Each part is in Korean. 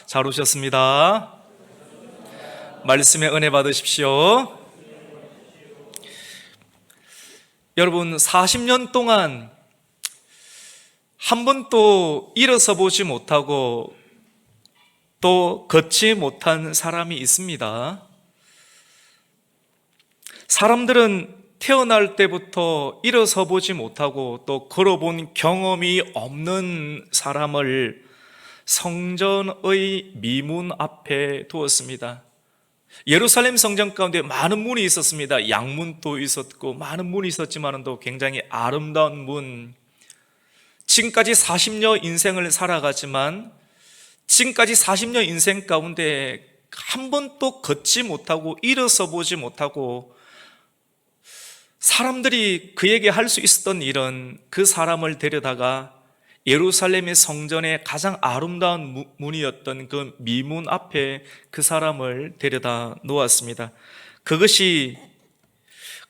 잘 오셨습니다. 말씀의 은혜 받으십시오. 여러분, 40년 동안 한 번도 일어서 보지 못하고 또 걷지 못한 사람이 있습니다. 사람들은 태어날 때부터 일어서 보지 못하고 또 걸어본 경험이 없는 사람을 성전의 미문 앞에 두었습니다. 예루살렘 성전 가운데 많은 문이 있었습니다. 양문도 있었고 많은 문이 있었지만 또 굉장히 아름다운 문. 지금까지 40년 인생을 살아가지만 지금까지 40년 인생 가운데 한 번도 걷지 못하고 일어서 보지 못하고 사람들이 그에게 할 수 있었던 일은 그 사람을 데려다가 예루살렘의 성전의 가장 아름다운 문이었던 그 미문 앞에 그 사람을 데려다 놓았습니다. 그것이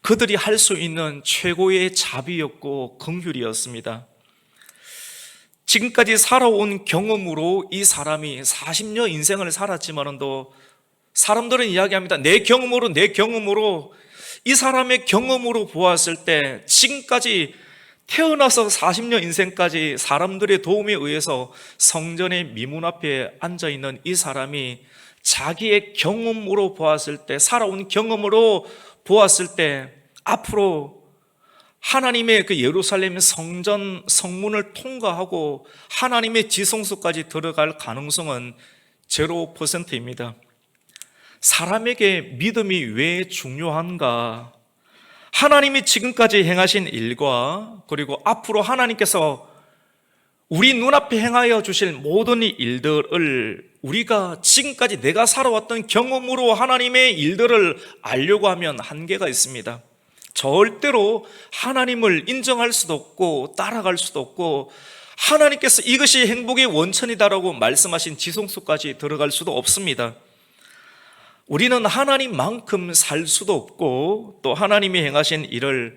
그들이 할 수 있는 최고의 자비였고 긍휼이었습니다. 지금까지 살아온 경험으로 이 사람이 40년 인생을 살았지만도 사람들은 이야기합니다. 내 경험으로 이 사람의 경험으로 보았을 때 지금까지 태어나서 40년 인생까지 사람들의 도움에 의해서 성전의 미문 앞에 앉아있는 이 사람이 자기의 경험으로 보았을 때, 살아온 경험으로 보았을 때 앞으로 하나님의 그 예루살렘 성전 성문을 통과하고 하나님의 지성소까지 들어갈 가능성은 0%입니다. 사람에게 믿음이 왜 중요한가? 하나님이 지금까지 행하신 일과 그리고 앞으로 하나님께서 우리 눈앞에 행하여 주실 모든 일들을 우리가 지금까지 내가 살아왔던 경험으로 하나님의 일들을 알려고 하면 한계가 있습니다. 절대로 하나님을 인정할 수도 없고 따라갈 수도 없고 하나님께서 이것이 행복의 원천이다라고 말씀하신 지성소까지 들어갈 수도 없습니다. 우리는 하나님만큼 살 수도 없고 또 하나님이 행하신 일을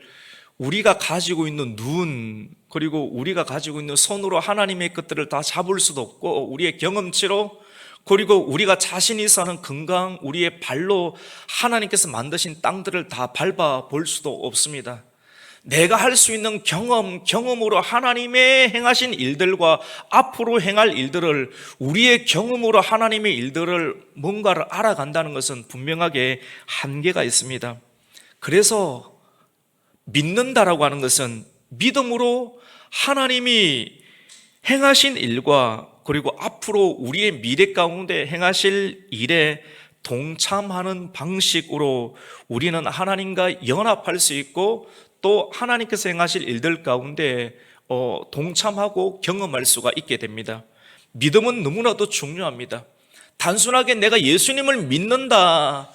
우리가 가지고 있는 눈 그리고 우리가 가지고 있는 손으로 하나님의 것들을 다 잡을 수도 없고 우리의 경험치로 그리고 우리가 자신이 사는 건강 우리의 발로 하나님께서 만드신 땅들을 다 밟아 볼 수도 없습니다. 내가 할 수 있는 경험으로 하나님의 행하신 일들과 앞으로 행할 일들을 우리의 경험으로 하나님의 일들을 뭔가를 알아간다는 것은 분명하게 한계가 있습니다. 그래서 믿는다라고 하는 것은 믿음으로 하나님이 행하신 일과 그리고 앞으로 우리의 미래 가운데 행하실 일에 동참하는 방식으로 우리는 하나님과 연합할 수 있고 또 하나님께서 행하실 일들 가운데 동참하고 경험할 수가 있게 됩니다. 믿음은 너무나도 중요합니다. 단순하게 내가 예수님을 믿는다,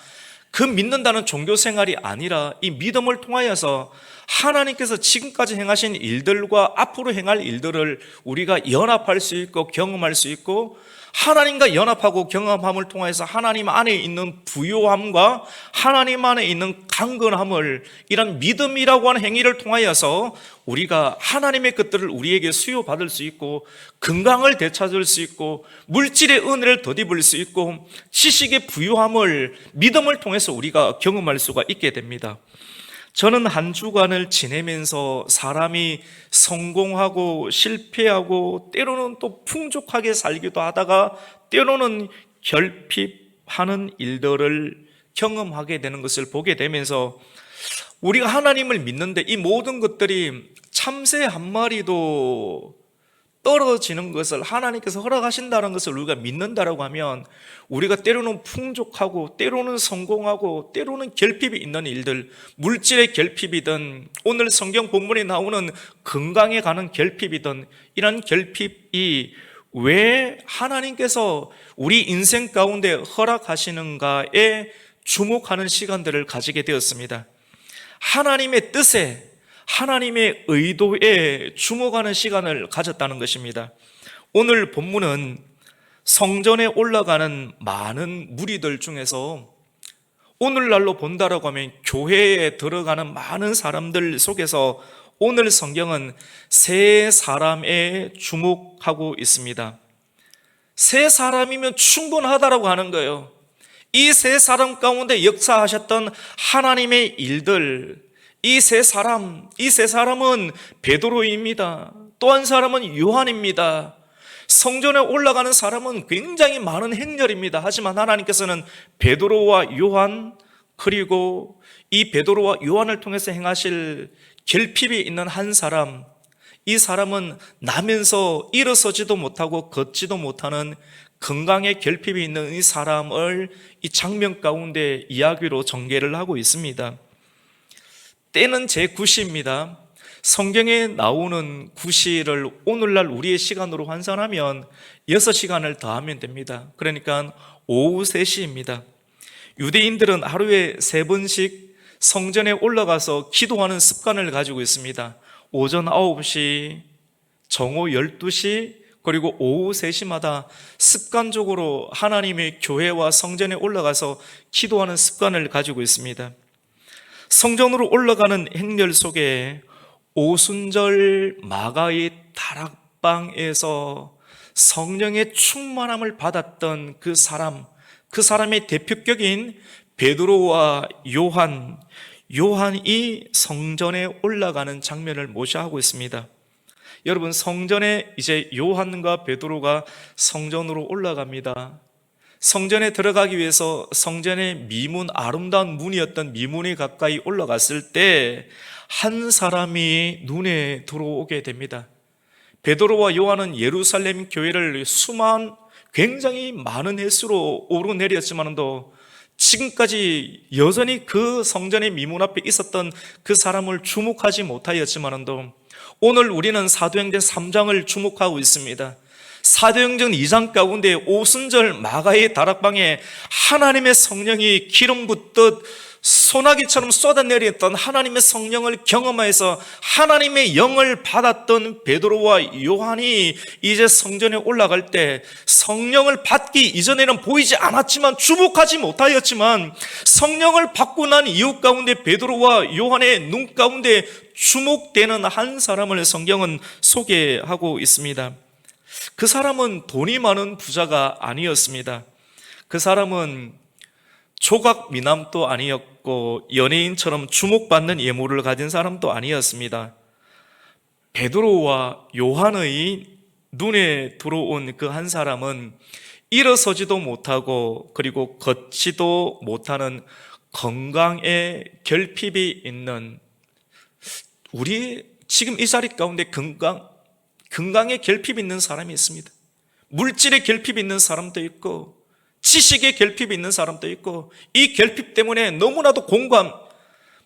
그 믿는다는 종교 생활이 아니라 이 믿음을 통하여서 하나님께서 지금까지 행하신 일들과 앞으로 행할 일들을 우리가 연합할 수 있고 경험할 수 있고 하나님과 연합하고 경험함을 통해서 하나님 안에 있는 부요함과 하나님 안에 있는 강건함을 이런 믿음이라고 하는 행위를 통하여서 우리가 하나님의 것들을 우리에게 수요받을 수 있고 건강을 되찾을 수 있고 물질의 은혜를 덧입을 수 있고 지식의 부요함을 믿음을 통해서 우리가 경험할 수가 있게 됩니다. 저는 한 주간을 지내면서 사람이 성공하고 실패하고 때로는 또 풍족하게 살기도 하다가 때로는 결핍하는 일들을 경험하게 되는 것을 보게 되면서 우리가 하나님을 믿는데 이 모든 것들이 참새 한 마리도 떨어지는 것을 하나님께서 허락하신다는 것을 우리가 믿는다라고 하면 우리가 때로는 풍족하고 때로는 성공하고 때로는 결핍이 있는 일들, 물질의 결핍이든 오늘 성경 본문에 나오는 건강에 관한 결핍이든 이런 결핍이 왜 하나님께서 우리 인생 가운데 허락하시는가에 주목하는 시간들을 가지게 되었습니다. 하나님의 뜻에 하나님의 의도에 주목하는 시간을 가졌다는 것입니다. 오늘 본문은 성전에 올라가는 많은 무리들 중에서 오늘날로 본다라고 하면 교회에 들어가는 많은 사람들 속에서 오늘 성경은 세 사람에 주목하고 있습니다. 세 사람이면 충분하다라고 하는 거예요. 이 세 사람 가운데 역사하셨던 하나님의 일들, 이 세 사람은 베드로입니다. 또 한 사람은 요한입니다. 성전에 올라가는 사람은 굉장히 많은 행렬입니다. 하지만 하나님께서는 베드로와 요한, 그리고 이 베드로와 요한을 통해서 행하실 결핍이 있는 한 사람, 이 사람은 나면서 일어서지도 못하고 걷지도 못하는 건강에 결핍이 있는 이 사람을 이 장면 가운데 이야기로 전개를 하고 있습니다. 때는 제9시입니다. 성경에 나오는 9시를 오늘날 우리의 시간으로 환산하면 6시간을 더하면 됩니다. 그러니까 오후 3시입니다. 유대인들은 하루에 3번씩 성전에 올라가서 기도하는 습관을 가지고 있습니다. 오전 9시, 정오 12시, 그리고 오후 3시마다 습관적으로 하나님의 교회와 성전에 올라가서 기도하는 습관을 가지고 있습니다. 성전으로 올라가는 행렬 속에 오순절 마가의 다락방에서 성령의 충만함을 받았던 그 사람의 대표격인 베드로와 요한이 성전에 올라가는 장면을 모셔하고 있습니다. 여러분, 성전에 이제 요한과 베드로가 성전으로 올라갑니다. 성전에 들어가기 위해서 성전의 미문, 아름다운 문이었던 미문에 가까이 올라갔을 때 한 사람이 눈에 들어오게 됩니다. 베드로와 요한은 예루살렘 교회를 굉장히 많은 횟수로 오르내렸지만도 지금까지 여전히 그 성전의 미문 앞에 있었던 그 사람을 주목하지 못하였지만도 오늘 우리는 사도행전 3장을 주목하고 있습니다. 사도행전 2장 가운데 오순절 마가의 다락방에 하나님의 성령이 기름 붓듯 소나기처럼 쏟아내렸던 하나님의 성령을 경험해서 하나님의 영을 받았던 베드로와 요한이 이제 성전에 올라갈 때 성령을 받기 이전에는 보이지 않았지만, 주목하지 못하였지만, 성령을 받고 난 이후 가운데 베드로와 요한의 눈 가운데 주목되는 한 사람을 성경은 소개하고 있습니다. 그 사람은 돈이 많은 부자가 아니었습니다. 그 사람은 조각 미남도 아니었고 연예인처럼 주목받는 외모를 가진 사람도 아니었습니다. 베드로와 요한의 눈에 들어온 그 한 사람은 일어서지도 못하고 그리고 걷지도 못하는 건강에 결핍이 있는, 우리 지금 이 자리 가운데 건강에 결핍이 있는 사람이 있습니다. 물질에 결핍이 있는 사람도 있고 지식에 결핍이 있는 사람도 있고, 이 결핍 때문에 너무나도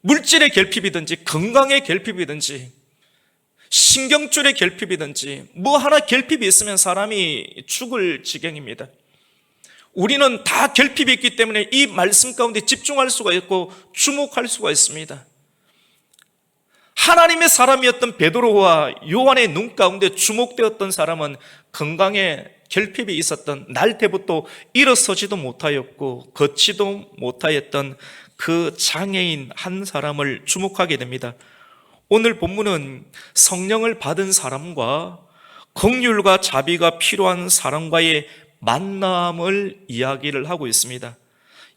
물질의 결핍이든지 건강의 결핍이든지 신경줄의 결핍이든지 뭐 하나 결핍이 있으면 사람이 죽을 지경입니다. 우리는 다 결핍이 있기 때문에 이 말씀 가운데 집중할 수가 있고 주목할 수가 있습니다. 하나님의 사람이었던 베드로와 요한의 눈 가운데 주목되었던 사람은 건강에 결핍이 있었던, 날 때부터 일어서지도 못하였고 걷지도 못하였던 그 장애인 한 사람을 주목하게 됩니다. 오늘 본문은 성령을 받은 사람과 긍휼과 자비가 필요한 사람과의 만남을 이야기를 하고 있습니다.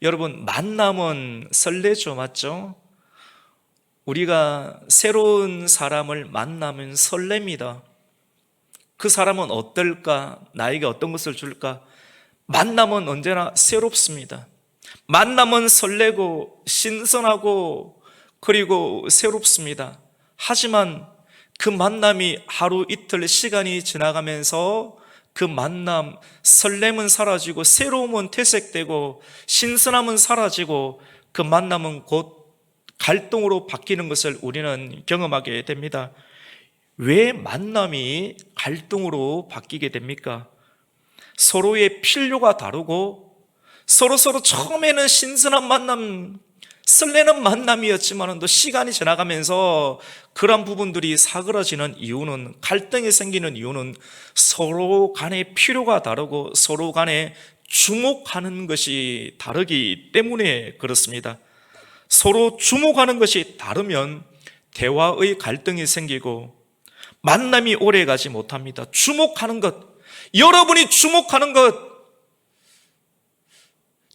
여러분, 만남은 설레죠, 맞죠? 우리가 새로운 사람을 만나면 설렙니다. 그 사람은 어떨까? 나에게 어떤 것을 줄까? 만남은 언제나 새롭습니다. 만남은 설레고 신선하고 그리고 새롭습니다. 하지만 그 만남이 하루 이틀 시간이 지나가면서 그 만남, 설렘은 사라지고 새로움은 퇴색되고 신선함은 사라지고 그 만남은 곧 갈등으로 바뀌는 것을 우리는 경험하게 됩니다. 왜 만남이 갈등으로 바뀌게 됩니까? 서로의 필요가 다르고 서로 처음에는 신선한 만남, 설레는 만남이었지만 또 시간이 지나가면서 그런 부분들이 사그라지는 이유는, 갈등이 생기는 이유는 서로 간의 필요가 다르고 서로 간에 주목하는 것이 다르기 때문에 그렇습니다. 서로 주목하는 것이 다르면 대화의 갈등이 생기고 만남이 오래 가지 못합니다. 주목하는 것, 여러분이 주목하는 것,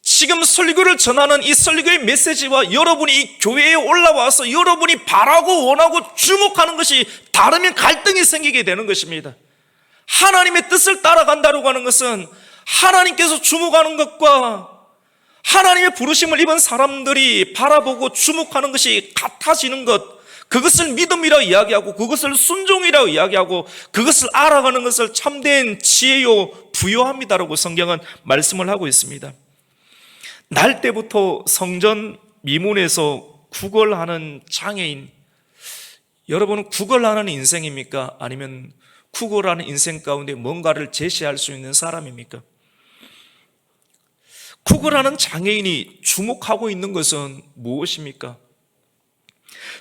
지금 설교를 전하는 이 설교의 메시지와 여러분이 이 교회에 올라와서 여러분이 바라고 원하고 주목하는 것이 다르면 갈등이 생기게 되는 것입니다. 하나님의 뜻을 따라간다고 하는 것은 하나님께서 주목하는 것과 하나님의 부르심을 입은 사람들이 바라보고 주목하는 것이 같아지는 것, 그것을 믿음이라고 이야기하고 그것을 순종이라고 이야기하고 그것을 알아가는 것을 참된 지혜요 부요합니다라고 성경은 말씀을 하고 있습니다. 날 때부터 성전 미문에서 구걸하는 장애인, 여러분은 구걸하는 인생입니까? 아니면 구걸하는 인생 가운데 뭔가를 제시할 수 있는 사람입니까? 구걸하는 장애인이 주목하고 있는 것은 무엇입니까?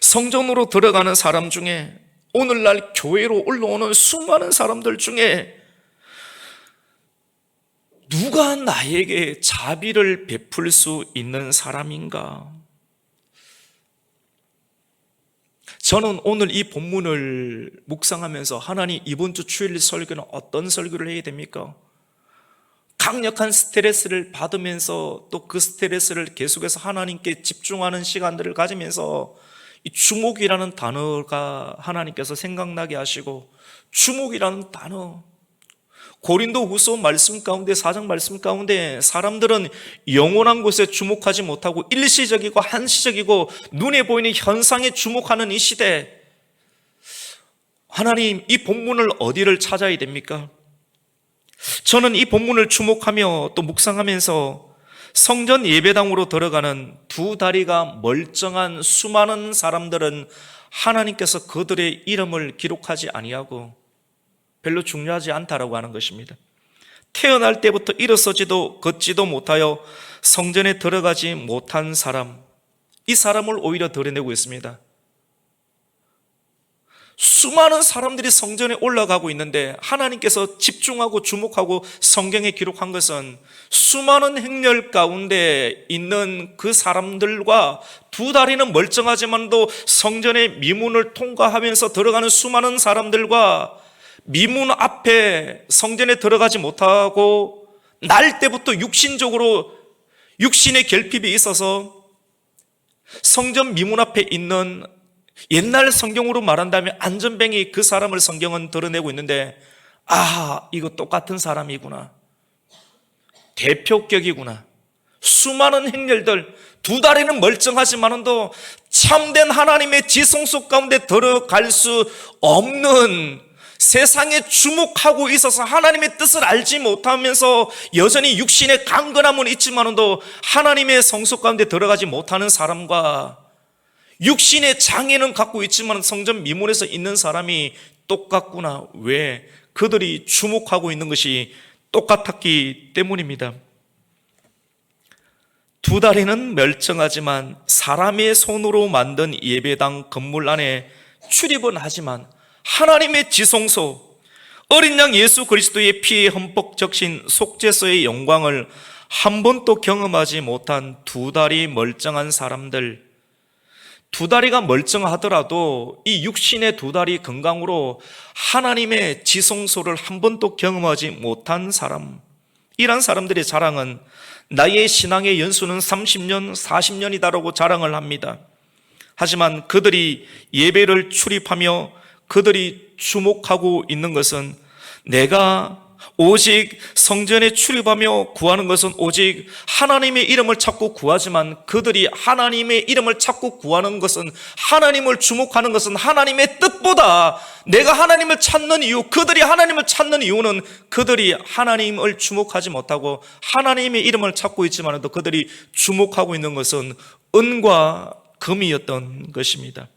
성전으로 들어가는 사람 중에, 오늘날 교회로 올라오는 수많은 사람들 중에 누가 나에게 자비를 베풀 수 있는 사람인가? 저는 오늘 이 본문을 묵상하면서 하나님, 이번 주 주일 설교는 어떤 설교를 해야 됩니까? 강력한 스트레스를 받으면서 또 그 스트레스를 계속해서 하나님께 집중하는 시간들을 가지면서 이 주목이라는 단어가 하나님께서 생각나게 하시고, 주목이라는 단어, 고린도후서 말씀 가운데, 4장 말씀 가운데 사람들은 영원한 곳에 주목하지 못하고 일시적이고 한시적이고 눈에 보이는 현상에 주목하는 이 시대, 하나님, 이 본문을 어디를 찾아야 됩니까? 저는 이 본문을 주목하며 또 묵상하면서 성전 예배당으로 들어가는 두 다리가 멀쩡한 수많은 사람들은 하나님께서 그들의 이름을 기록하지 아니하고 별로 중요하지 않다라고 하는 것입니다. 태어날 때부터 일어서지도 걷지도 못하여 성전에 들어가지 못한 사람, 이 사람을 오히려 드러내고 있습니다. 수많은 사람들이 성전에 올라가고 있는데 하나님께서 집중하고 주목하고 성경에 기록한 것은 수많은 행렬 가운데 있는 그 사람들과 두 다리는 멀쩡하지만도 성전의 미문을 통과하면서 들어가는 수많은 사람들과 미문 앞에 성전에 들어가지 못하고 날 때부터 육신적으로 육신의 결핍이 있어서 성전 미문 앞에 있는, 옛날 성경으로 말한다면 안전뱅이 그 사람을 성경은 드러내고 있는데, 아, 이거 똑같은 사람이구나, 대표격이구나. 수많은 행렬들, 두 다리는 멀쩡하지만도 참된 하나님의 지성소 가운데 들어갈 수 없는, 세상에 주목하고 있어서 하나님의 뜻을 알지 못하면서 여전히 육신의 강건함은 있지만도 하나님의 성소 가운데 들어가지 못하는 사람과 육신의 장애는 갖고 있지만 성전 미문에서 있는 사람이 똑같구나. 왜? 그들이 주목하고 있는 것이 똑같았기 때문입니다. 두 다리는 멀쩡하지만 사람의 손으로 만든 예배당 건물 안에 출입은 하지만 하나님의 지성소, 어린 양 예수 그리스도의 피에 흠뻑 적신 속죄소의 영광을 한 번도 경험하지 못한 두 다리 멀쩡한 사람들, 두 다리가 멀쩡하더라도 이 육신의 두 다리 건강으로 하나님의 지성소를 한 번도 경험하지 못한 사람, 이런 사람들의 자랑은 나의 신앙의 연수는 30년, 40년이다라고 자랑을 합니다. 하지만 그들이 예배를 출입하며 그들이 주목하고 있는 것은 내가 오직 성전에 출입하며 구하는 것은 오직 하나님의 이름을 찾고 구하지만, 그들이 하나님의 이름을 찾고 구하는 것은, 하나님을 주목하는 것은 하나님의 뜻보다 내가 하나님을 찾는 이유, 그들이 하나님을 찾는 이유는 그들이 하나님을 주목하지 못하고 하나님의 이름을 찾고 있지만도 그들이 주목하고 있는 것은 은과 금이었던 것입니다.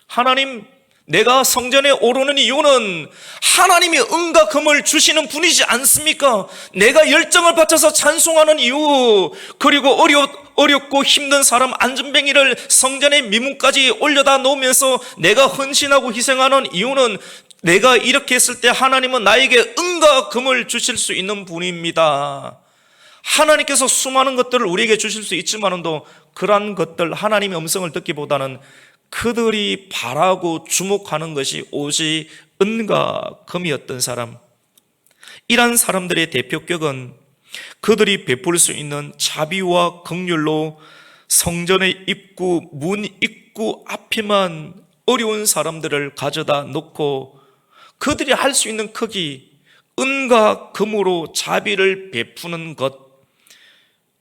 하나님, 내가 성전에 오르는 이유는 하나님이 은과 금을 주시는 분이지 않습니까? 내가 열정을 바쳐서 찬송하는 이유, 그리고 어렵고 힘든 사람 안전뱅이를 성전의 미문까지 올려다 놓으면서 내가 헌신하고 희생하는 이유는 내가 이렇게 했을 때 하나님은 나에게 은과 금을 주실 수 있는 분입니다. 하나님께서 수많은 것들을 우리에게 주실 수 있지만도 그러한 것들, 하나님의 음성을 듣기보다는 그들이 바라고 주목하는 것이 오직 은과 금이었던 사람, 이러한 사람들의 대표격은 그들이 베풀 수 있는 자비와 긍휼로 성전의 입구, 문 입구 앞에만 어려운 사람들을 가져다 놓고 그들이 할 수 있는 크기, 은과 금으로 자비를 베푸는 것,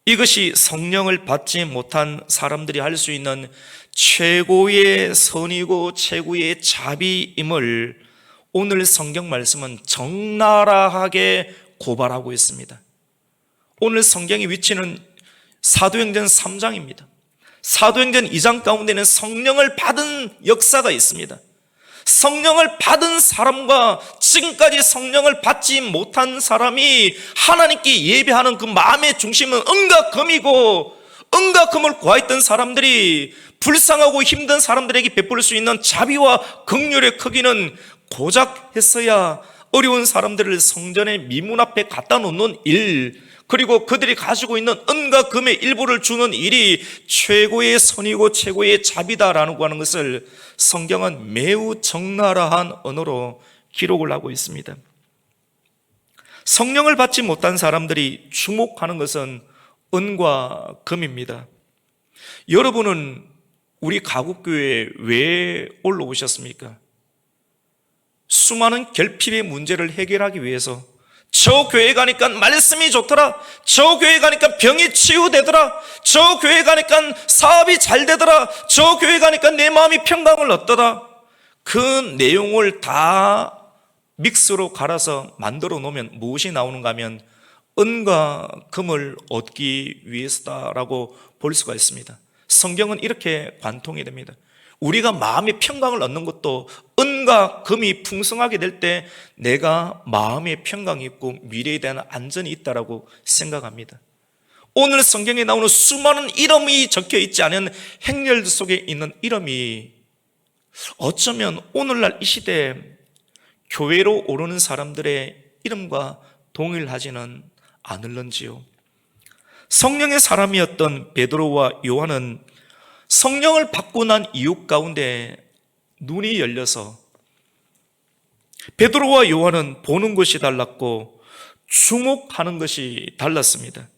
이것이 성령을 받지 못한 사람들이 할 수 있는 최고의 선이고 최고의 자비임을 오늘 성경 말씀은 적나라하게 고발하고 있습니다. 오늘 성경의 위치는 사도행전 3장입니다. 사도행전 2장 가운데는 성령을 받은 역사가 있습니다. 성령을 받은 사람과 지금까지 성령을 받지 못한 사람이 하나님께 예배하는 그 마음의 중심은 은과 금이고, 은과 금을 구하였던 사람들이 불쌍하고 힘든 사람들에게 베풀 수 있는 자비와 긍휼의 크기는 고작 했어야 어려운 사람들을 성전의 미문 앞에 갖다 놓는 일, 그리고 그들이 가지고 있는 은과 금의 일부를 주는 일이 최고의 선이고 최고의 자비다라고 하는 것을 성경은 매우 적나라한 언어로 기록을 하고 있습니다. 성령을 받지 못한 사람들이 주목하는 것은 은과 금입니다. 여러분은 우리 가국교회에 왜 올라오셨습니까? 수많은 결핍의 문제를 해결하기 위해서, 저 교회 가니까 말씀이 좋더라, 저 교회 가니까 병이 치유되더라, 저 교회 가니까 사업이 잘 되더라, 저 교회 가니까 내 마음이 평강을 얻더라, 그 내용을 다 믹스로 갈아서 만들어 놓으면 무엇이 나오는가 하면 은과 금을 얻기 위해서다라고 볼 수가 있습니다. 성경은 이렇게 관통이 됩니다. 우리가 마음의 평강을 얻는 것도 은과 금이 풍성하게 될 때 내가 마음의 평강이 있고 미래에 대한 안전이 있다라고 생각합니다. 오늘 성경에 나오는 수많은 이름이 적혀 있지 않은 행렬 속에 있는 이름이 어쩌면 오늘날 이 시대에 교회로 오르는 사람들의 이름과 동일하지는 않을런지요. 성령의 사람이었던 베드로와 요한은 성령을 받고 난 이유 가운데 눈이 열려서 베드로와 요한은 보는 것이 달랐고 주목하는 것이 달랐습니다.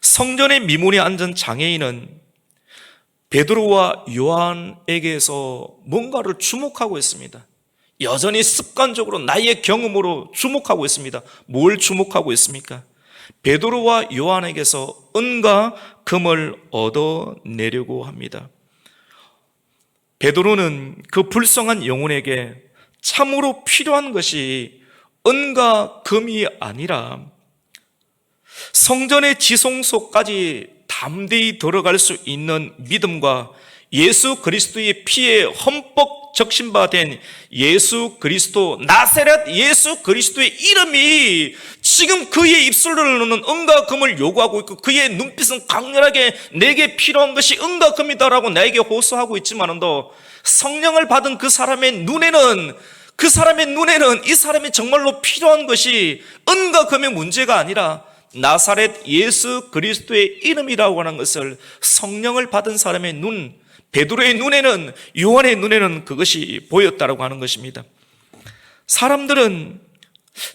성전의 미문에 앉은 장애인은 베드로와 요한에게서 뭔가를 주목하고 있습니다. 여전히 습관적으로 나의 경험으로 주목하고 있습니다. 뭘 주목하고 있습니까? 베드로와 요한에게서 은과 금을 얻어내려고 합니다. 베드로는 그 불쌍한 영혼에게 참으로 필요한 것이 은과 금이 아니라 성전의 지성소까지 담대히 들어갈 수 있는 믿음과 예수 그리스도의 피에 흠뻑 적신바된 예수 그리스도, 나사렛 예수 그리스도의 이름이 지금 그의 입술을 넣는 은과 금을 요구하고 있고, 그의 눈빛은 강렬하게 내게 필요한 것이 은과 금이다라고 나에게 호소하고 있지만도 성령을 받은 그 사람의 눈에는 이 사람이 정말로 필요한 것이 은과 금의 문제가 아니라 나사렛 예수 그리스도의 이름이라고 하는 것을 성령을 받은 사람의 눈, 베드로의 눈에는, 요한의 눈에는 그것이 보였다라고 하는 것입니다. 사람들은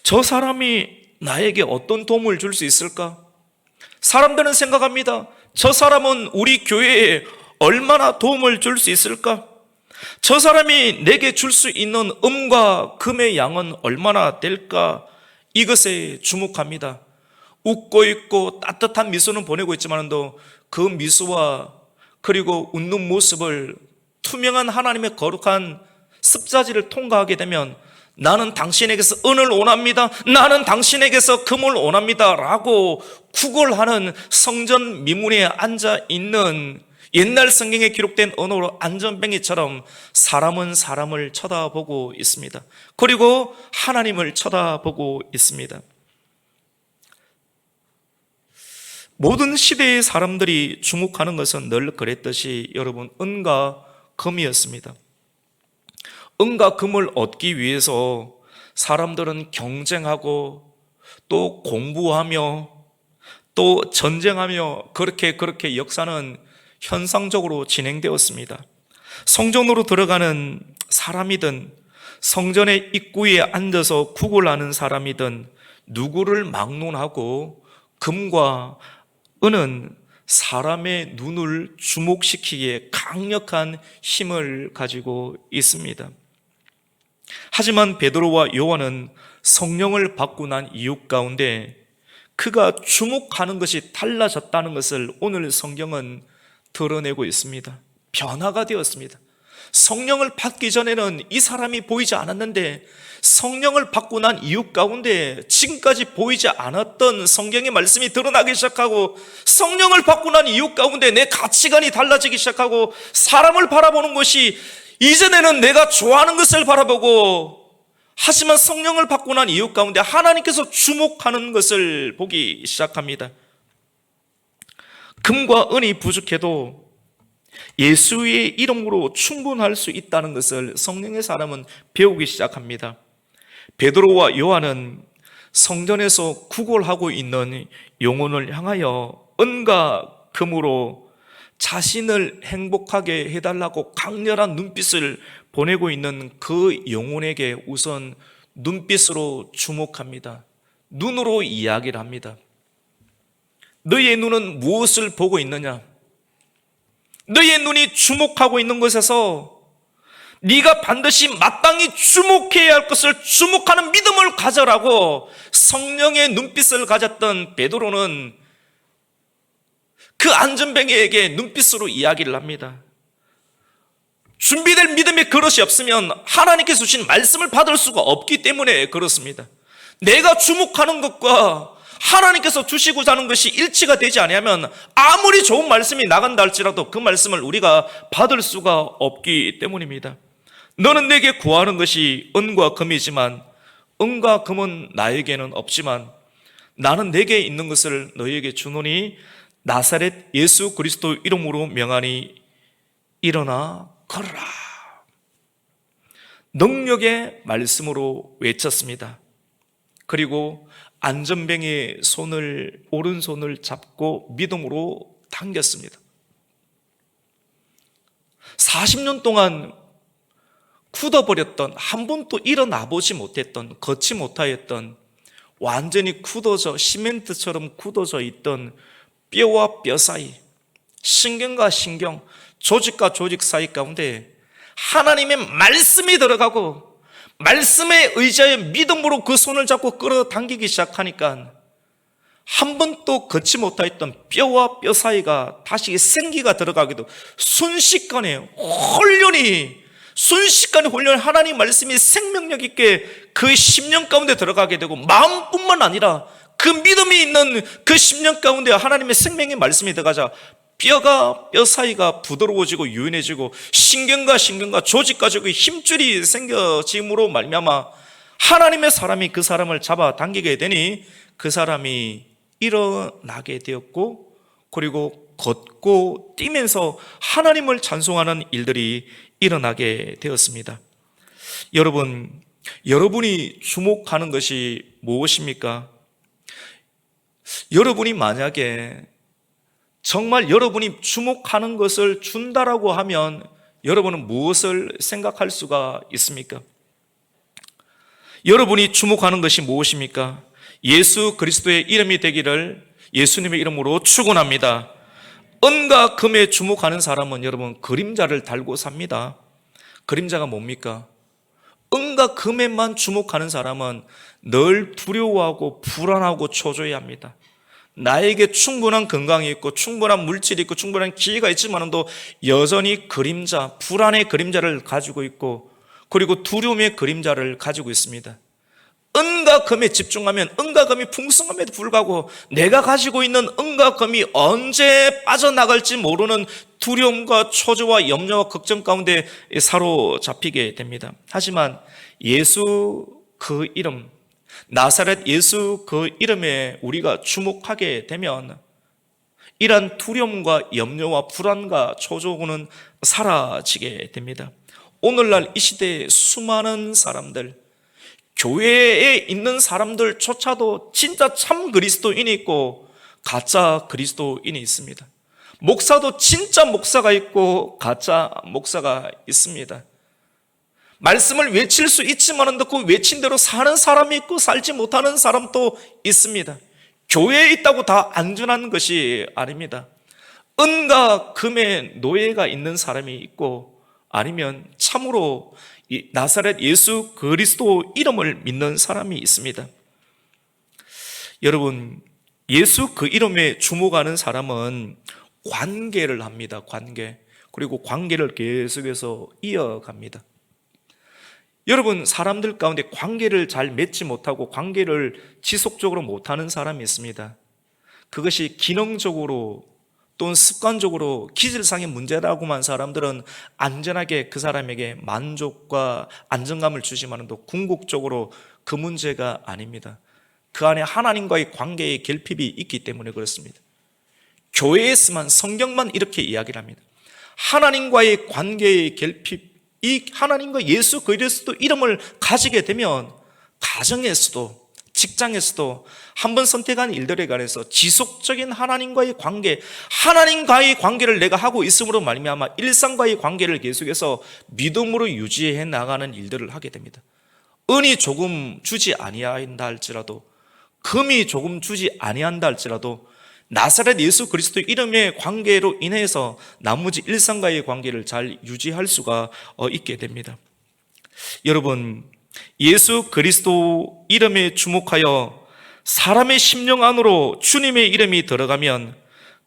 저 사람이 나에게 어떤 도움을 줄 수 있을까? 사람들은 생각합니다. 저 사람은 우리 교회에 얼마나 도움을 줄 수 있을까? 저 사람이 내게 줄 수 있는 음과 금의 양은 얼마나 될까? 이것에 주목합니다. 웃고 있고 따뜻한 미소는 보내고 있지만도 그 미소와 그리고 웃는 모습을 투명한 하나님의 거룩한 습자지를 통과하게 되면 나는 당신에게서 은을 원합니다, 나는 당신에게서 금을 원합니다 라고 구걸하는 성전 미문에 앉아있는 옛날 성경에 기록된 언어로 안전뱅이처럼 사람은 사람을 쳐다보고 있습니다. 그리고 하나님을 쳐다보고 있습니다. 모든 시대의 사람들이 주목하는 것은 늘 그랬듯이 여러분, 은과 금이었습니다. 은과 금을 얻기 위해서 사람들은 경쟁하고 또 공부하며 또 전쟁하며 그렇게 역사는 현상적으로 진행되었습니다. 성전으로 들어가는 사람이든 성전의 입구에 앉아서 구걸하는 사람이든 누구를 막론하고 금과 은은 사람의 눈을 주목시키기에 강력한 힘을 가지고 있습니다. 하지만 베드로와 요한은 성령을 받고 난 이유 가운데 그가 주목하는 것이 달라졌다는 것을 오늘 성경은 드러내고 있습니다. 변화가 되었습니다. 성령을 받기 전에는 이 사람이 보이지 않았는데 성령을 받고 난 이유 가운데 지금까지 보이지 않았던 성경의 말씀이 드러나기 시작하고, 성령을 받고 난 이유 가운데 내 가치관이 달라지기 시작하고, 사람을 바라보는 것이 이전에는 내가 좋아하는 것을 바라보고, 하지만 성령을 받고 난 이유 가운데 하나님께서 주목하는 것을 보기 시작합니다. 금과 은이 부족해도 예수의 이름으로 충분할 수 있다는 것을 성령의 사람은 배우기 시작합니다. 베드로와 요한은 성전에서 구걸하고 있는 영혼을 향하여 은과 금으로 자신을 행복하게 해달라고 강렬한 눈빛을 보내고 있는 그 영혼에게 우선 눈빛으로 주목합니다. 눈으로 이야기를 합니다. 너희의 눈은 무엇을 보고 있느냐? 너희의 눈이 주목하고 있는 것에서 네가 반드시 마땅히 주목해야 할 것을 주목하는 믿음을 가져라고 성령의 눈빛을 가졌던 베드로는 그 안전뱅이에게 눈빛으로 이야기를 합니다. 준비될 믿음의 그릇이 없으면 하나님께서 주신 말씀을 받을 수가 없기 때문에 그렇습니다. 내가 주목하는 것과 하나님께서 주시고자 하는 것이 일치가 되지 않으면 아무리 좋은 말씀이 나간다 할지라도 그 말씀을 우리가 받을 수가 없기 때문입니다. 너는 내게 구하는 것이 은과 금이지만 은과 금은 나에게는 없지만 나는 내게 있는 것을 너희에게 주노니 나사렛 예수 그리스도 이름으로 명하니 일어나 걸어라. 능력의 말씀으로 외쳤습니다. 그리고 안전뱅이의 오른손을 잡고 믿음으로 당겼습니다. 40년 동안 굳어버렸던, 한 번도 일어나 보지 못했던, 걷지 못하였던, 완전히 굳어져 시멘트처럼 굳어져 있던 뼈와 뼈 사이, 신경과 신경, 조직과 조직 사이 가운데 하나님의 말씀이 들어가고 말씀에 의지하여 믿음으로 그 손을 잡고 끌어당기기 시작하니까 한 번도 걷지 못하였던 뼈와 뼈 사이가 다시 생기가 들어가기도 순식간에 훈련이 하나님 말씀이 생명력 있게 그 10년 가운데 들어가게 되고, 마음뿐만 아니라 그 믿음이 있는 그 10년 가운데 하나님의 생명의 말씀이 들어가자 뼈가 뼈 사이가 부드러워지고 유연해지고 신경과 조직과 조직의 힘줄이 생겨짐으로 말미암아 하나님의 사람이 그 사람을 잡아 당기게 되니 그 사람이 일어나게 되었고, 그리고 걷고 뛰면서 하나님을 찬송하는 일들이 일어나게 되었습니다. 여러분이 주목하는 것이 무엇입니까? 여러분이 만약에 정말 여러분이 주목하는 것을 준다라고 하면 여러분은 무엇을 생각할 수가 있습니까? 여러분이 주목하는 것이 무엇입니까? 예수 그리스도의 이름이 되기를 예수님의 이름으로 축원합니다. 은과 금에 주목하는 사람은 여러분 그림자를 달고 삽니다. 그림자가 뭡니까? 은과 금에만 주목하는 사람은 늘 두려워하고 불안하고 초조해야 합니다. 나에게 충분한 건강이 있고 충분한 물질이 있고 충분한 기회가 있지만도 여전히 그림자, 불안의 그림자를 가지고 있고, 그리고 두려움의 그림자를 가지고 있습니다. 은과 금에 집중하면 은과 금이 풍성함에도 불구하고 내가 가지고 있는 은과 금이 언제 빠져나갈지 모르는 두려움과 초조와 염려와 걱정 가운데 사로잡히게 됩니다. 하지만 예수 그 이름, 나사렛 예수 그 이름에 우리가 주목하게 되면 이러한 두려움과 염려와 불안과 초조는 사라지게 됩니다. 오늘날 이 시대에 수많은 사람들, 교회에 있는 사람들조차도 진짜 참 그리스도인이 있고 가짜 그리스도인이 있습니다. 목사도 진짜 목사가 있고 가짜 목사가 있습니다. 말씀을 외칠 수 있지만 그 외친 대로 사는 사람이 있고 살지 못하는 사람도 있습니다. 교회에 있다고 다 안전한 것이 아닙니다. 은과 금의 노예가 있는 사람이 있고, 아니면 참으로 나사렛 예수 그리스도 이름을 믿는 사람이 있습니다. 여러분, 예수 그 이름에 주목하는 사람은 관계를 합니다. 관계. 그리고 관계를 계속해서 이어갑니다. 여러분, 사람들 가운데 관계를 잘 맺지 못하고 관계를 지속적으로 못하는 사람이 있습니다. 그것이 기능적으로 또는 습관적으로 기질상의 문제라고만 사람들은 안전하게 그 사람에게 만족과 안정감을 주지만도 궁극적으로 그 문제가 아닙니다. 그 안에 하나님과의 관계의 결핍이 있기 때문에 그렇습니다. 교회에서만, 성경만 이렇게 이야기를 합니다. 하나님과의 관계의 결핍, 이 하나님과 예수 그리스도 이름을 가지게 되면 가정에서도 직장에서도 한번 선택한 일들에 관해서 지속적인 하나님과의 관계, 하나님과의 관계를 내가 하고 있음으로 말미암아 일상과의 관계를 계속해서 믿음으로 유지해 나가는 일들을 하게 됩니다. 은이 조금 주지 아니한다 할지라도, 금이 조금 주지 아니한다 할지라도 나사렛 예수 그리스도 이름의 관계로 인해서 나머지 일상과의 관계를 잘 유지할 수가 있게 됩니다. 여러분, 예수 그리스도 이름에 주목하여 사람의 심령 안으로 주님의 이름이 들어가면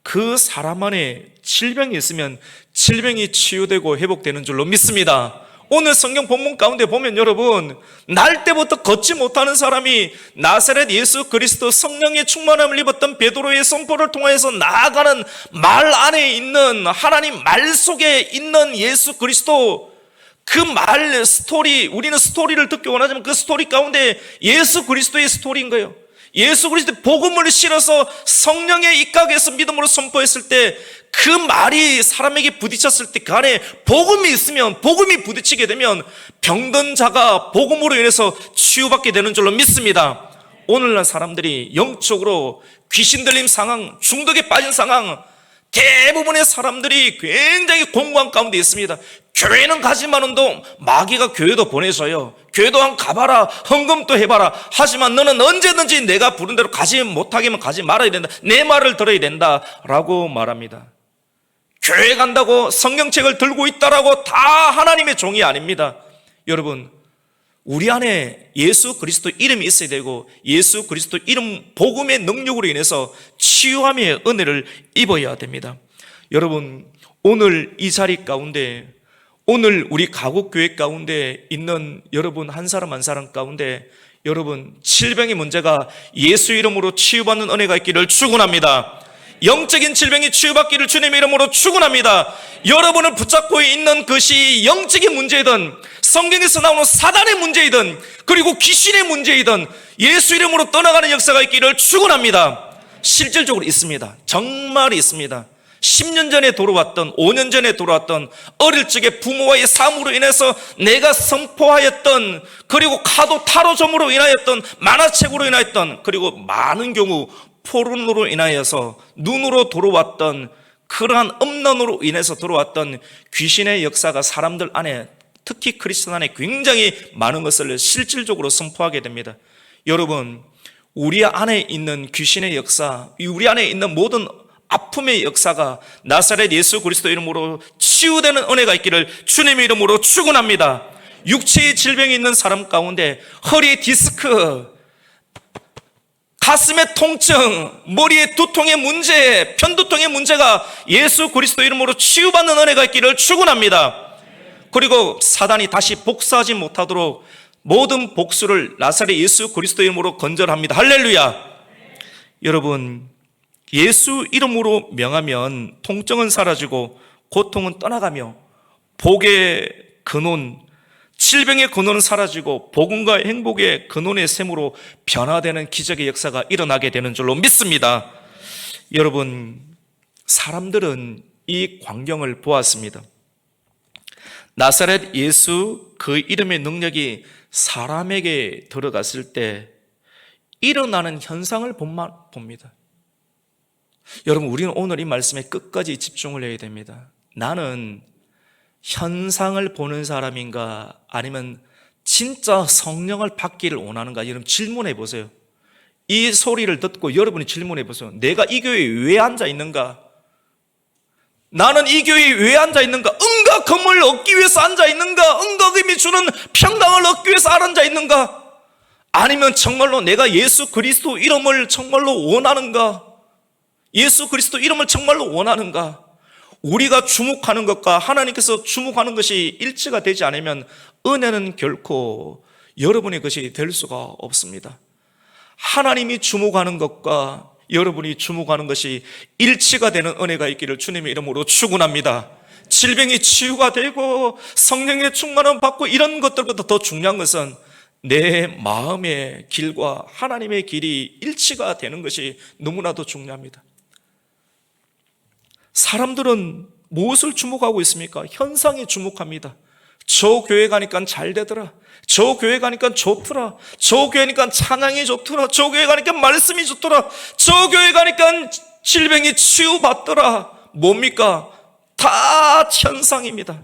그 사람 안에 질병이 있으면 질병이 치유되고 회복되는 줄로 믿습니다. 오늘 성경 본문 가운데 보면 여러분, 날 때부터 걷지 못하는 사람이 나사렛 예수 그리스도 성령의 충만함을 입었던 베드로의 선포를 통해서 나아가는 말 안에 있는 하나님 말 속에 있는 예수 그리스도, 그 말 스토리, 우리는 스토리를 듣기 원하지만 그 스토리 가운데 예수 그리스도의 스토리인 거예요. 예수 그리스도의 복음을 실어서 성령의 입각에서 믿음으로 선포했을 때 그 말이 사람에게 부딪혔을 때 그 안에 복음이 있으면, 복음이 부딪히게 되면 병든 자가 복음으로 인해서 치유받게 되는 줄로 믿습니다. 오늘날 사람들이 영적으로 귀신 들림 상황, 중독에 빠진 상황, 대부분의 사람들이 굉장히 공고한 가운데 있습니다. 교회는 가지만은도 마귀가 교회도 보내줘요. 교회도 한 가봐라, 헌금도 해봐라. 하지만 너는 언제든지 내가 부른 대로 가지 못하게만 가지 말아야 된다, 내 말을 들어야 된다 라고 말합니다. 교회 간다고 성경책을 들고 있다라고 다 하나님의 종이 아닙니다. 여러분, 우리 안에 예수 그리스도 이름이 있어야 되고 예수 그리스도 이름 복음의 능력으로 인해서 치유함의 은혜를 입어야 됩니다. 여러분, 오늘 이 자리 가운데, 오늘 우리 가곡교회 가운데 있는 여러분 한 사람 한 사람 가운데 여러분 질병의 문제가 예수 이름으로 치유받는 은혜가 있기를 축원합니다. 영적인 질병이 치유받기를 주님의 이름으로 축원합니다. 여러분을 붙잡고 있는 것이 영적인 문제이든 성경에서 나오는 사단의 문제이든 그리고 귀신의 문제이든 예수 이름으로 떠나가는 역사가 있기를 축원합니다. 실질적으로 있습니다. 정말 있습니다. 10년 전에 돌아왔던, 5년 전에 돌아왔던, 어릴 적에 부모와의 싸움으로 인해서 내가 선포하였던, 그리고 타로점으로 인하였던, 만화책으로 인하였던, 그리고 많은 경우 포른으로 인하여서 눈으로 돌아왔던, 그러한 음란으로 인해서 돌아왔던 귀신의 역사가 사람들 안에, 특히 크리스천 안에 굉장히 많은 것을 실질적으로 선포하게 됩니다. 여러분, 우리 안에 있는 귀신의 역사, 우리 안에 있는 모든 아픔의 역사가 나사렛 예수 그리스도 이름으로 치유되는 은혜가 있기를 주님의 이름으로 축원합니다. 육체의 질병이 있는 사람 가운데 허리 디스크, 가슴의 통증, 머리의 두통의 문제, 편두통의 문제가 예수 그리스도 이름으로 치유받는 은혜가 있기를 축원합니다. 그리고 사단이 다시 복수하지 못하도록 모든 복수를 나사렛 예수 그리스도 이름으로 건절합니다. 할렐루야. 여러분, 예수 이름으로 명하면 통증은 사라지고 고통은 떠나가며 복의 근원, 질병의 근원은 사라지고 복음과 행복의 근원의 샘으로 변화되는 기적의 역사가 일어나게 되는 줄로 믿습니다. 여러분, 사람들은 이 광경을 보았습니다. 나사렛 예수 그 이름의 능력이 사람에게 들어갔을 때 일어나는 현상을 봅니다. 여러분, 우리는 오늘 이 말씀에 끝까지 집중을 해야 됩니다. 나는 현상을 보는 사람인가 아니면 진짜 성령을 받기를 원하는가? 여러분 질문해 보세요. 이 소리를 듣고 여러분이 질문해 보세요. 내가 이 교회에 왜 앉아 있는가? 나는 이 교회에 왜 앉아 있는가? 은과 금을 얻기 위해서 앉아 있는가? 은과 금이 주는 평강을 얻기 위해서 앉아 있는가? 아니면 정말로 내가 예수 그리스도 이름을 정말로 원하는가? 예수 그리스도 이름을 정말로 원하는가? 우리가 주목하는 것과 하나님께서 주목하는 것이 일치가 되지 않으면 은혜는 결코 여러분의 것이 될 수가 없습니다. 하나님이 주목하는 것과 여러분이 주목하는 것이 일치가 되는 은혜가 있기를 주님의 이름으로 축원합니다. 질병이 치유가 되고 성령의 충만을 받고 이런 것들보다 더 중요한 것은 내 마음의 길과 하나님의 길이 일치가 되는 것이 너무나도 중요합니다. 사람들은 무엇을 주목하고 있습니까? 현상에 주목합니다. 저 교회 가니까 잘 되더라. 저 교회 가니까 좋더라. 저 교회 가니까 찬양이 좋더라. 저 교회 가니까 말씀이 좋더라. 저 교회 가니까 질병이 치유받더라. 뭡니까? 다 현상입니다.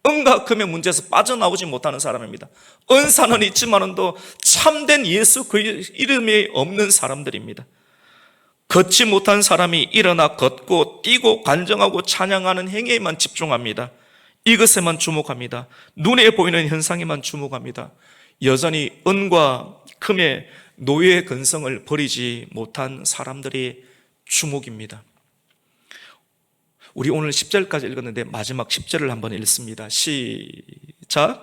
은과 금의 문제에서 빠져나오지 못하는 사람입니다. 은사는 있지만도 참된 예수 그 이름이 없는 사람들입니다. 걷지 못한 사람이 일어나 걷고 뛰고 간증하고 찬양하는 행위에만 집중합니다. 이것에만 주목합니다. 눈에 보이는 현상에만 주목합니다. 여전히 은과 금의 노예의 근성을 버리지 못한 사람들의 주목입니다. 우리 오늘 10절까지 읽었는데 마지막 10절을 한번 읽습니다. 시작.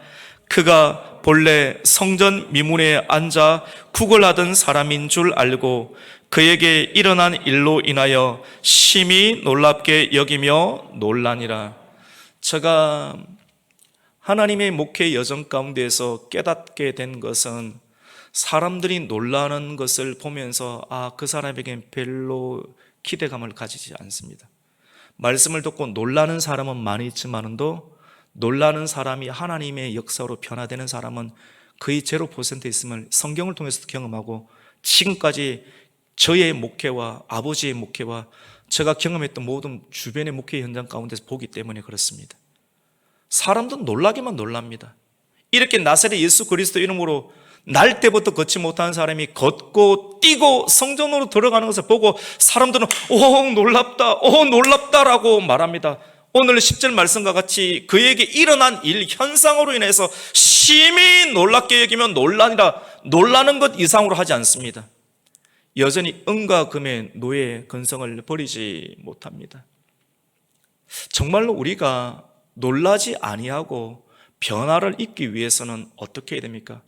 그가 본래 성전 미문에 앉아 구걸하던 사람인 줄 알고 그에게 일어난 일로 인하여 심히 놀랍게 여기며 놀라니라. 제가 하나님의 목회 여정 가운데에서 깨닫게 된 것은 사람들이 놀라는 것을 보면서 그 사람에겐 별로 기대감을 가지지 않습니다. 말씀을 듣고 놀라는 사람은 많이 있지만도 놀라는 사람이 하나님의 역사로 변화되는 사람은 거의 0% 있음을 성경을 통해서도 경험하고 지금까지 저의 목회와 아버지의 목회와 제가 경험했던 모든 주변의 목회 현장 가운데서 보기 때문에 그렇습니다. 사람들은 놀라기만 놀랍니다. 이렇게 나사렛 예수 그리스도 이름으로 날 때부터 걷지 못하는 사람이 걷고 뛰고 성전으로 들어가는 것을 보고 사람들은 오 놀랍다라고 말합니다. 오늘 10절 말씀과 같이 그에게 일어난 일 현상으로 인해서 심히 놀랍게 여기며 놀라니라. 놀라는 것 이상으로 하지 않습니다. 여전히 은과 금의 노예 근성을 버리지 못합니다. 정말로 우리가 놀라지 아니하고 변화를 입기 위해서는 어떻게 해야 됩니까?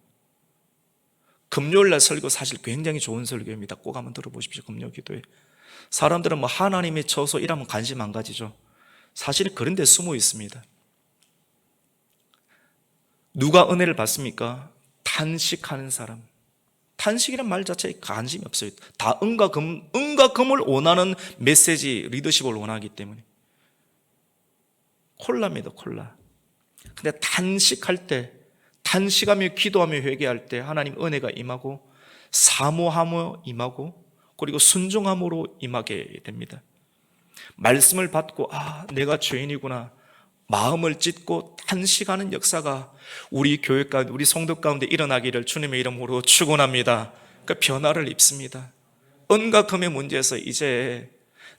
금요일날 설교 사실 굉장히 좋은 설교입니다. 꼭 한번 들어보십시오. 금요 기도회. 사람들은 하나님의 처소 이라면 관심 안 가지죠. 사실은 그런 데 숨어 있습니다. 누가 은혜를 받습니까? 탄식하는 사람. 탄식이란 말 자체에 관심이 없어요. 다 은과 금을 원하는 메시지, 리더십을 원하기 때문에. 콜라입니다, 콜라. 근데 탄식할 때, 탄식하며 기도하며 회개할 때 하나님 은혜가 임하고 사모함으로 임하고 그리고 순종함으로 임하게 됩니다. 말씀을 받고 내가 죄인이구나 마음을 찢고 탄식하는 역사가 우리 교회 가운데 우리 성도 가운데 일어나기를 주님의 이름으로 축원합니다. 그 변화를 입습니다. 은과 금의 문제에서 이제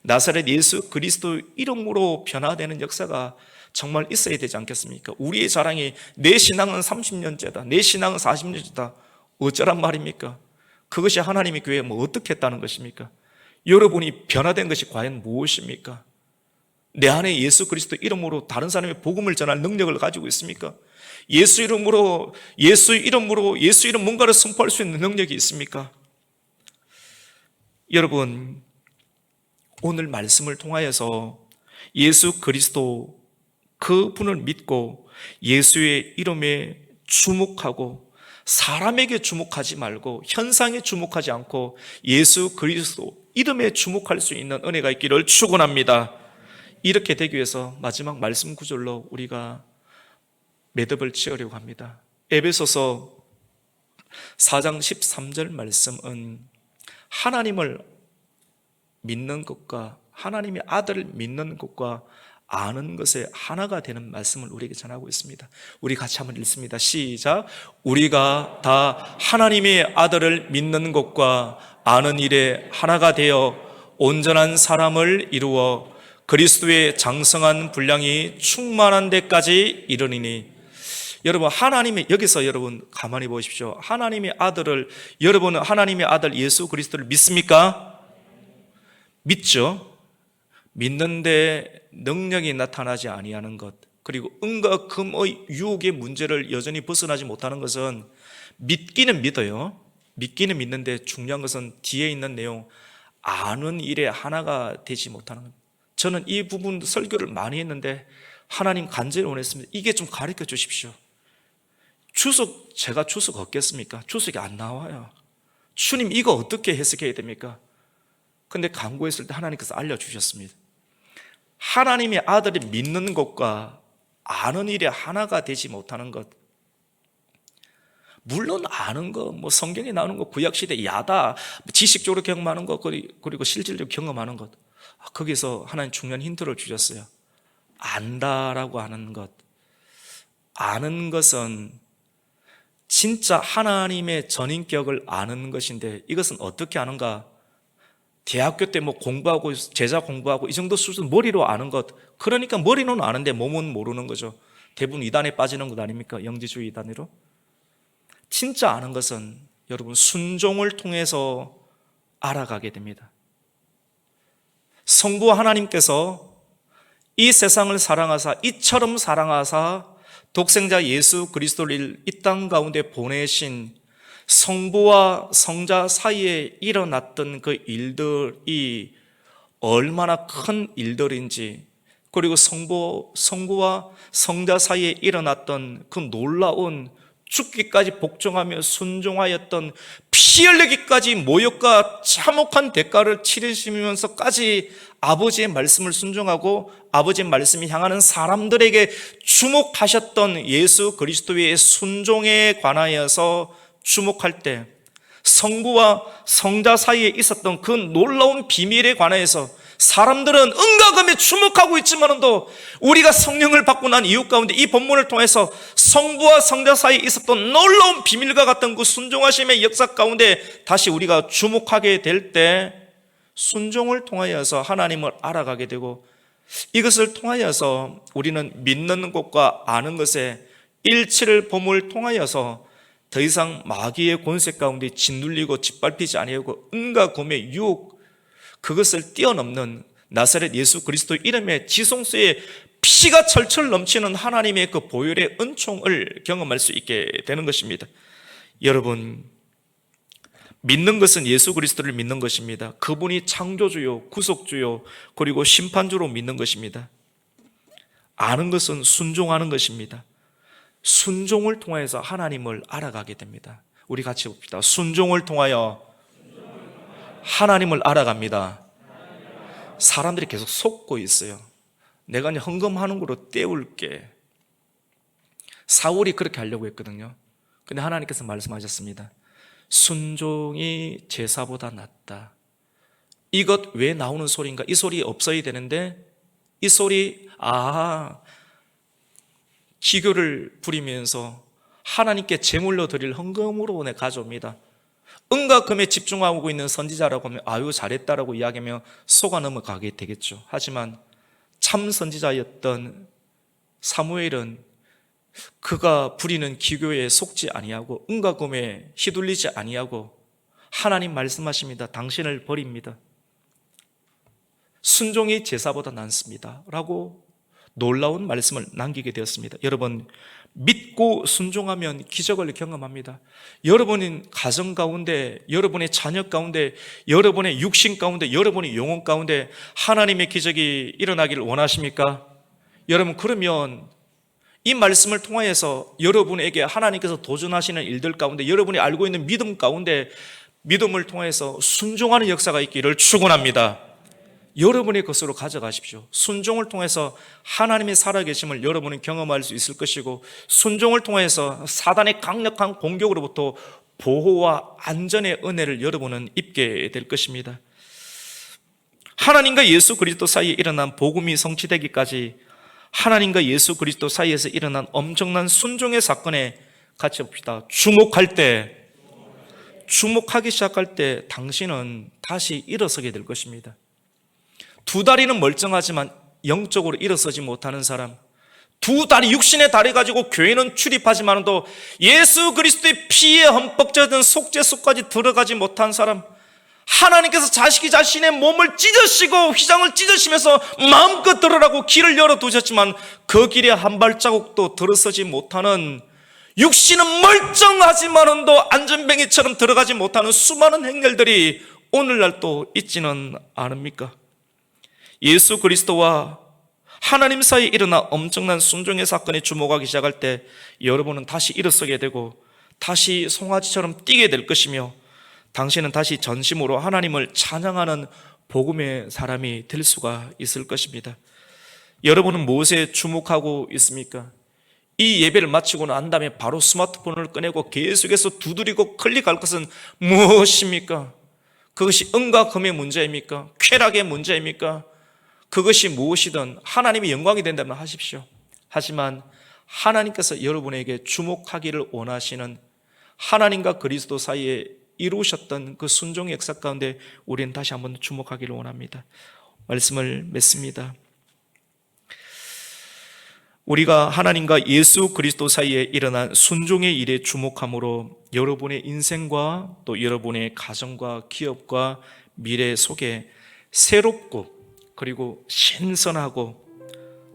나사렛 예수 그리스도 이름으로 변화되는 역사가 정말 있어야 되지 않겠습니까? 우리의 자랑이 내 신앙은 30년째다 내 신앙은 40년째다 어쩌란 말입니까? 그것이 하나님의 교회에 어떻게 했다는 것입니까? 여러분이 변화된 것이 과연 무엇입니까? 내 안에 예수 그리스도 이름으로 다른 사람의 복음을 전할 능력을 가지고 있습니까? 예수 이름 뭔가를 선포할 수 있는 능력이 있습니까? 여러분, 오늘 말씀을 통하여서 예수 그리스도 그분을 믿고 예수의 이름에 주목하고 사람에게 주목하지 말고 현상에 주목하지 않고 예수 그리스도 이름에 주목할 수 있는 은혜가 있기를 축원합니다. 이렇게 되기 위해서 마지막 말씀 구절로 우리가 매듭을 지으려고 합니다. 에베소서 4장 13절 말씀은 하나님을 믿는 것과 하나님의 아들을 믿는 것과 아는 것에 하나가 되는 말씀을 우리에게 전하고 있습니다. 우리 같이 한번 읽습니다. 시작. 우리가 다 하나님의 아들을 믿는 것과 아는 일에 하나가 되어 온전한 사람을 이루어 그리스도의 장성한 분량이 충만한 데까지 이르니니. 여러분, 하나님의, 여기서 여러분 가만히 보십시오. 하나님의 아들을, 여러분은 하나님의 아들 예수 그리스도를 믿습니까? 믿죠? 믿는데 능력이 나타나지 아니하는 것, 그리고 은과 금의 유혹의 문제를 여전히 벗어나지 못하는 것은, 믿기는 믿어요. 믿기는 믿는데 중요한 것은 뒤에 있는 내용, 아는 일에 하나가 되지 못하는 것. 저는 이 부분 설교를 많이 했는데 하나님 간절히 원했습니다. 이게 좀 가르쳐 주십시오. 제가 주석 얻겠습니까? 주석이 안 나와요. 주님, 이거 어떻게 해석해야 됩니까? 근데 간구했을 때 하나님께서 알려주셨습니다. 하나님의 아들이 믿는 것과 아는 일에 하나가 되지 못하는 것. 물론 아는 거, 성경에 나오는 거, 구약시대 야다, 지식적으로 경험하는 것, 그리고 실질적으로 경험하는 것. 거기서 하나님 중요한 힌트를 주셨어요. 안다라고 하는 것. 아는 것은 진짜 하나님의 전인격을 아는 것인데, 이것은 어떻게 아는가? 대학교 때 공부하고 제자 공부하고 이 정도 수준, 머리로 아는 것. 그러니까 머리는 아는데 몸은 모르는 거죠. 대부분 이단에 빠지는 것 아닙니까? 영지주의 이단으로. 진짜 아는 것은 여러분 순종을 통해서 알아가게 됩니다. 성부 하나님께서 이 세상을 사랑하사, 이처럼 사랑하사 독생자 예수 그리스도를 이 땅 가운데 보내신 성부와 성자 사이에 일어났던 그 일들이 얼마나 큰 일들인지, 그리고 성부와 성자 사이에 일어났던 그 놀라운 죽기까지 복종하며 순종하였던, 피 흘리기까지 모욕과 참혹한 대가를 치르시면서까지 아버지의 말씀을 순종하고 아버지의 말씀이 향하는 사람들에게 주목하셨던 예수 그리스도의 순종에 관하여서 주목할 때, 성부와 성자 사이에 있었던 그 놀라운 비밀에 관하여서 사람들은 은가금에 주목하고 있지만도, 우리가 성령을 받고 난 이유 가운데 이 본문을 통해서 성부와 성자 사이에 있었던 놀라운 비밀과 같은 그 순종하심의 역사 가운데 다시 우리가 주목하게 될 때, 순종을 통하여서 하나님을 알아가게 되고, 이것을 통하여서 우리는 믿는 것과 아는 것의 일치를 봄을 통하여서 더 이상 마귀의 권세 가운데 짓눌리고 짓밟히지 아니하고 은과 금의 유혹, 그것을 뛰어넘는 나사렛 예수 그리스도 이름의 지성소에 피가 철철 넘치는 하나님의 그 보혈의 은총을 경험할 수 있게 되는 것입니다. 여러분, 믿는 것은 예수 그리스도를 믿는 것입니다. 그분이 창조주요, 구속주요, 그리고 심판주로 믿는 것입니다. 아는 것은 순종하는 것입니다. 순종을 통해서 하나님을 알아가게 됩니다. 우리 같이 봅시다. 순종을 통하여 하나님을 알아갑니다. 사람들이 계속 속고 있어요. 내가 이제 헌금하는 거로 때울게. 사울이 그렇게 하려고 했거든요. 근데 하나님께서 말씀하셨습니다. 순종이 제사보다 낫다. 이것 왜 나오는 소리인가? 이 소리 없어야 되는데, 이 소리, 기교를 부리면서 하나님께 제물로 드릴 헌금으로 가져옵니다. 은과 금에 집중하고 있는 선지자라고 하면 아유 잘했다라고 이야기하며 속아 넘어가게 되겠죠. 하지만 참 선지자였던 사무엘은 그가 부리는 기교에 속지 아니하고 은과 금에 휘둘리지 아니하고 하나님 말씀하십니다. 당신을 버립니다. 순종이 제사보다 낫습니다 라고 놀라운 말씀을 남기게 되었습니다. 여러분, 믿고 순종하면 기적을 경험합니다. 여러분의 가정 가운데, 여러분의 자녀 가운데, 여러분의 육신 가운데, 여러분의 영혼 가운데 하나님의 기적이 일어나기를 원하십니까? 여러분, 그러면 이 말씀을 통하여서 여러분에게 하나님께서 도전하시는 일들 가운데, 여러분이 알고 있는 믿음 가운데 믿음을 통해서 순종하는 역사가 있기를 축원합니다. 여러분의 것으로 가져가십시오. 순종을 통해서 하나님의 살아계심을 여러분은 경험할 수 있을 것이고, 순종을 통해서 사단의 강력한 공격으로부터 보호와 안전의 은혜를 여러분은 입게 될 것입니다. 하나님과 예수 그리스도 사이에 일어난 복음이 성취되기까지 하나님과 예수 그리스도 사이에서 일어난 엄청난 순종의 사건에 같이 봅시다. 주목하기 시작할 때 당신은 다시 일어서게 될 것입니다. 두 다리는 멀쩡하지만 영적으로 일어서지 못하는 사람, 두 다리, 육신의 다리 가지고 교회는 출입하지만도 예수 그리스도의 피에 흠뻑 젖은 속죄 속까지 들어가지 못한 사람, 하나님께서 자신의 몸을 찢으시고 휘장을 찢으시면서 마음껏 들어라고 길을 열어두셨지만 그 길에 한 발자국도 들어서지 못하는, 육신은 멀쩡하지만도 안전뱅이처럼 들어가지 못하는 수많은 행렬들이 오늘날 또 있지는 않습니까? 예수 그리스도와 하나님 사이에 일어나 엄청난 순종의 사건에 주목하기 시작할 때 여러분은 다시 일어서게 되고 다시 송아지처럼 뛰게 될 것이며 당신은 다시 전심으로 하나님을 찬양하는 복음의 사람이 될 수가 있을 것입니다. 여러분은 무엇에 주목하고 있습니까? 이 예배를 마치고 난 다음에 바로 스마트폰을 꺼내고 계속해서 두드리고 클릭할 것은 무엇입니까? 그것이 은과 금의 문제입니까? 쾌락의 문제입니까? 그것이 무엇이든 하나님의 영광이 된다면 하십시오. 하지만 하나님께서 여러분에게 주목하기를 원하시는 하나님과 그리스도 사이에 이루셨던 그 순종의 역사 가운데 우리는 다시 한번 주목하기를 원합니다. 말씀을 맺습니다. 우리가 하나님과 예수 그리스도 사이에 일어난 순종의 일에 주목함으로 여러분의 인생과 또 여러분의 가정과 기업과 미래 속에 새롭고 그리고 신선하고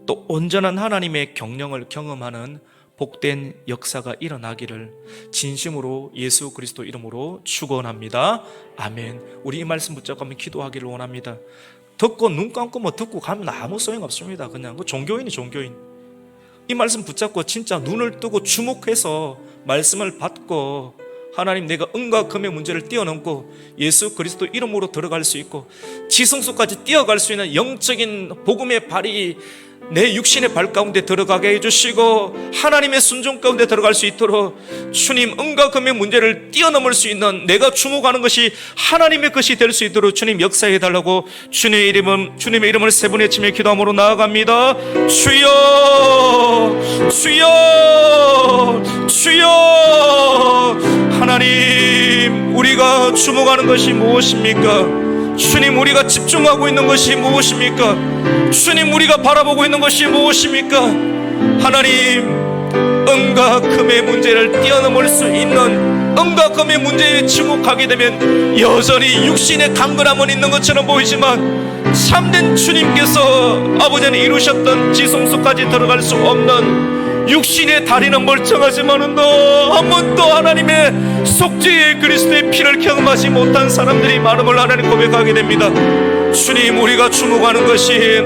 또 온전한 하나님의 경영을 경험하는 복된 역사가 일어나기를 진심으로 예수 그리스도 이름으로 축원합니다. 아멘. 우리 이 말씀 붙잡고 한번 기도하기를 원합니다. 듣고 눈 감고 뭐 듣고 가면 아무 소용없습니다. 그냥 종교인이 종교인. 이 말씀 붙잡고 진짜 눈을 뜨고 주목해서 말씀을 받고 하나님, 내가 은과 금의 문제를 뛰어넘고 예수 그리스도 이름으로 들어갈 수 있고 지성소까지 뛰어갈 수 있는 영적인 복음의 발이 내 육신의 발 가운데 들어가게 해주시고 하나님의 순종 가운데 들어갈 수 있도록 주님, 은과 금의 문제를 뛰어넘을 수 있는 내가 주목하는 것이 하나님의 것이 될 수 있도록 주님 역사해 달라고 주님의 이름을 세 번 외치며 기도함으로 나아갑니다. 주여, 주여, 주여. 하나님, 우리가 주목하는 것이 무엇입니까? 주님, 우리가 집중하고 있는 것이 무엇입니까? 주님, 우리가 바라보고 있는 것이 무엇입니까? 하나님, 은과 금의 문제를 뛰어넘을 수 있는 은과 금의 문제에 주목하게 되면 여전히 육신의 강건함은 있는 것처럼 보이지만 참된 주님께서 아버지는 이루셨던 지성소까지 들어갈 수 없는 육신의 다리는 멀쩡하지만은 한 번도 하나님의 속죄의 그리스도의 피를 경험하지 못한 사람들이 많음을 하나님 고백하게 됩니다. 주님, 우리가 주목하는 것이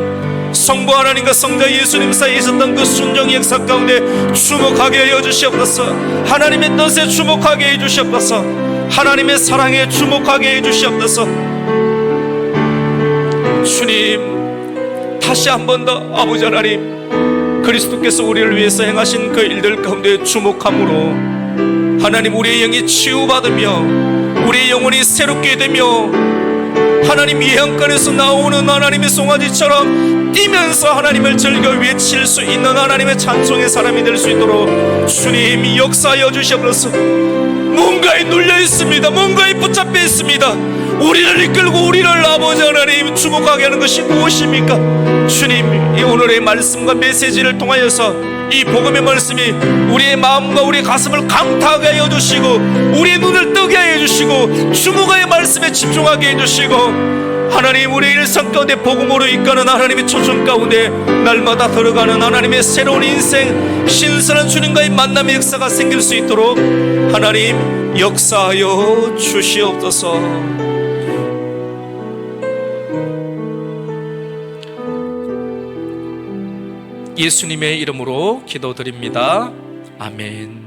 성부 하나님과 성자 예수님 사이에 있었던 그 순종의 역사 가운데 주목하게 하여 주시옵소서. 하나님의 뜻에 주목하게 해 주시옵소서. 하나님의 사랑에 주목하게 해 주시옵소서. 주님, 다시 한 번 더 아버지 하나님, 그리스도께서 우리를 위해서 행하신 그 일들 가운데 주목함으로 하나님, 우리의 영이 치유받으며 우리의 영혼이 새롭게 되며 하나님 예언권에서 나오는 하나님의 송아지처럼 뛰면서 하나님을 즐겨 외칠 수 있는 하나님의 찬송의 사람이 될 수 있도록 주님 역사하여 주시옵소서. 뭔가에 눌려 있습니다. 뭔가에 붙잡혀 있습니다. 우리를 이끌고 우리를 아버지 하나님 주목하게 하는 것이 무엇입니까? 주님, 이 오늘의 말씀과 메시지를 통하여서 이 복음의 말씀이 우리의 마음과 우리의 가슴을 강타하게 하여 주시고 우리의 눈을 뜨게 하여 주시고 주목의 말씀에 집중하게 해주시고 하나님, 우리의 일상 가운데 복음으로 이끄는 하나님의 초청 가운데 날마다 들어가는 하나님의 새로운 인생, 신선한 주님과의 만남의 역사가 생길 수 있도록 하나님 역사하여 주시옵소서. 예수님의 이름으로 기도드립니다. 아멘.